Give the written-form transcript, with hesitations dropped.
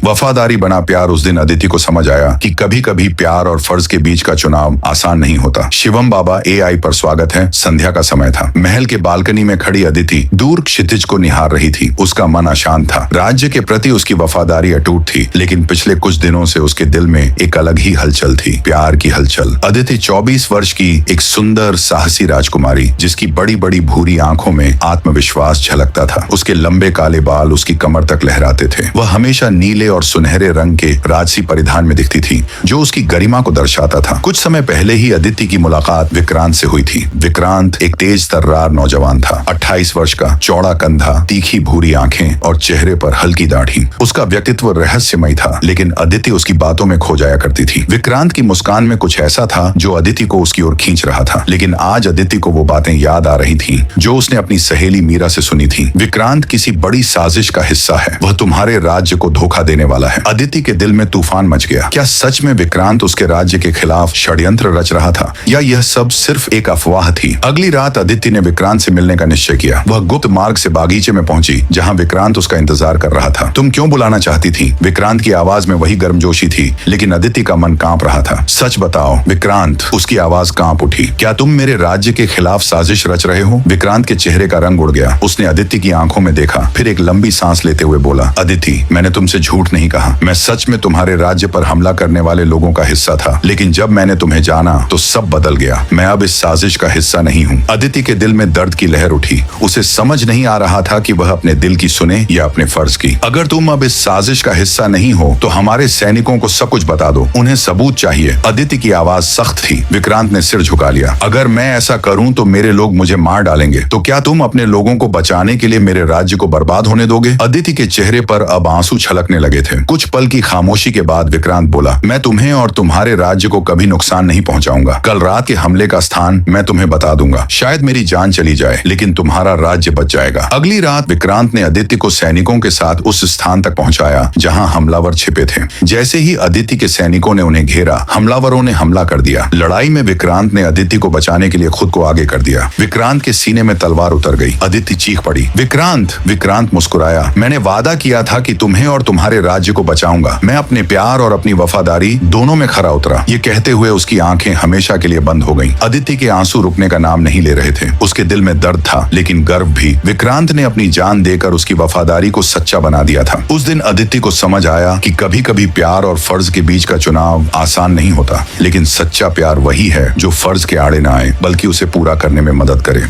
वफादारी बना प्यार। उस दिन अदिति को समझ आया कि कभी कभी प्यार और फर्ज के बीच का चुनाव आसान नहीं होता। शिवम बाबा AI पर स्वागत है। संध्या का समय था। महल के बालकनी में खड़ी अदिति दूर क्षितिज को निहार रही थी। उसका मन अशांत था। राज्य के प्रति उसकी वफादारी अटूट थी, लेकिन पिछले कुछ दिनों से उसके दिल में एक अलग ही हलचल थी, प्यार की हलचल। अदिति 24 वर्ष की एक सुंदर साहसी राजकुमारी, जिसकी बड़ी बड़ी भूरी आंखों में आत्मविश्वास झलकता था। उसके लंबे काले बाल उसकी कमर तक लहराते थे। वह हमेशा नीले और सुनहरे रंग के राजसी परिधान में दिखती थी, जो उसकी गरिमा को दर्शाता था। कुछ समय पहले ही अदिति की मुलाकात विक्रांत से हुई थी। विक्रांत एक तेज तर्रार नौजवान था, 28 वर्ष का, चौड़ा कंधा, तीखी भूरी आंखें और चेहरे पर हल्की दाढ़ी। उसका व्यक्तित्व रहस्यमय था, लेकिन अदिति उसकी बातों में खो जाया करती थी। विक्रांत की मुस्कान में कुछ ऐसा था जो अदिति को उसकी ओर खींच रहा था, लेकिन आज अदिति को वो बातें याद आ रही थीं, जो उसने अपनी सहेली मीरा से सुनी थी। विक्रांत किसी बड़ी साजिश का हिस्सा है। वह तुम्हारे राज्य को धोखा देने वाला है। अदिति के दिल में तूफान मच गया। क्या सच में विक्रांत उसके राज्य के खिलाफ षड्यंत्र रच रहा था, या यह सब सिर्फ एक अफवाह थी? अगली रात अदिति ने विक्रांत से मिलने का निश्चय किया। वह गुप्त मार्ग से बागीचे में पहुंची, जहां विक्रांत उसका इंतजार कर रहा था। तुम क्यों बुलाना चाहती थी? विक्रांत की आवाज में वही गर्मजोशी थी, लेकिन अदिति का मन कांप रहा था। सच बताओ विक्रांत, उसकी आवाज कांप उठी। क्या तुम मेरे राज्य के खिलाफ साजिश रच रहे हो? विक्रांत के चेहरे का रंग उड़ गया। उसने अदिति की आंखों में देखा, फिर एक लंबी सांस लेते हुए बोला, अदिति, मैंने तुमसे झूठ नहीं कहा। मैं सच में तुम्हारे राज्य पर हमला करने वाले लोगों का हिस्सा था, लेकिन जब मैंने तुम्हें जाना तो सब बदल गया। मैं अब इस साजिश का हिस्सा नहीं हूँ। अदिति के दिल में दर्द की लहर उठी। उसे समझ नहीं आ रहा था कि वह अपने दिल की सुने या अपने फर्ज की। अगर तुम अब इस साजिश का हिस्सा नहीं हो तो हमारे सैनिकों को सब कुछ बता दो। उन्हें सबूत चाहिए। अदिति की आवाज सख्त थी। विक्रांत ने सिर झुका लिया। अगर मैं ऐसा करूं तो मेरे लोग मुझे मार डालेंगे। तो क्या तुम अपने लोगों को बचाने के लिए मेरे राज्य को बर्बाद होने दोगे? अदिति के चेहरे पर अब आंसू छलकने लगे थे। कुछ पल की खामोशी के बाद विक्रांत बोला, मैं तुम्हें और तुम्हारे राज्य को कभी नुकसान नहीं पहुंचाऊंगा। कल रात के हमले का स्थान मैं तुम्हें बता दूंगा। शायद मेरी जान चली जाए, लेकिन तुम्हारा राज्य बच जाएगा। अगली रात विक्रांत ने अदिति को सैनिकों के साथ उस स्थान तक पहुंचाया जहां हमलावर छिपे थे। जैसे ही अदिति के सैनिकों ने उन्हें घेरा, हमलावरों ने हमला कर दिया। लड़ाई में विक्रांत ने अदिति को बचाने के लिए खुद को आगे कर दिया। विक्रांत के सीने में तलवार उतर गई। अदिति चीख पड़ी, विक्रांत! विक्रांत मुस्कुराया, मैंने वादा किया था कि तुम्हें और तुम्हारे राज्य को बचाऊंगा। मैं अपने प्यार और अपनी वफादारी दोनों में खरा उतरा। ये कहते हुए उसकी आंखें हमेशा के लिए बंद हो गईं। अदिति के आंसू रुकने का नाम नहीं ले रहे थे। उसके दिल में दर्द था, लेकिन गर्व भी। विक्रांत ने अपनी जान देकर उसकी वफादारी को सच्चा बना दिया था। उस दिन अदिति को समझ आया कि कभी कभी प्यार और फर्ज के बीच का चुनाव आसान नहीं होता, लेकिन सच्चा प्यार वही है जो फर्ज के आड़े न आए, बल्कि उसे पूरा करने में मदद करे।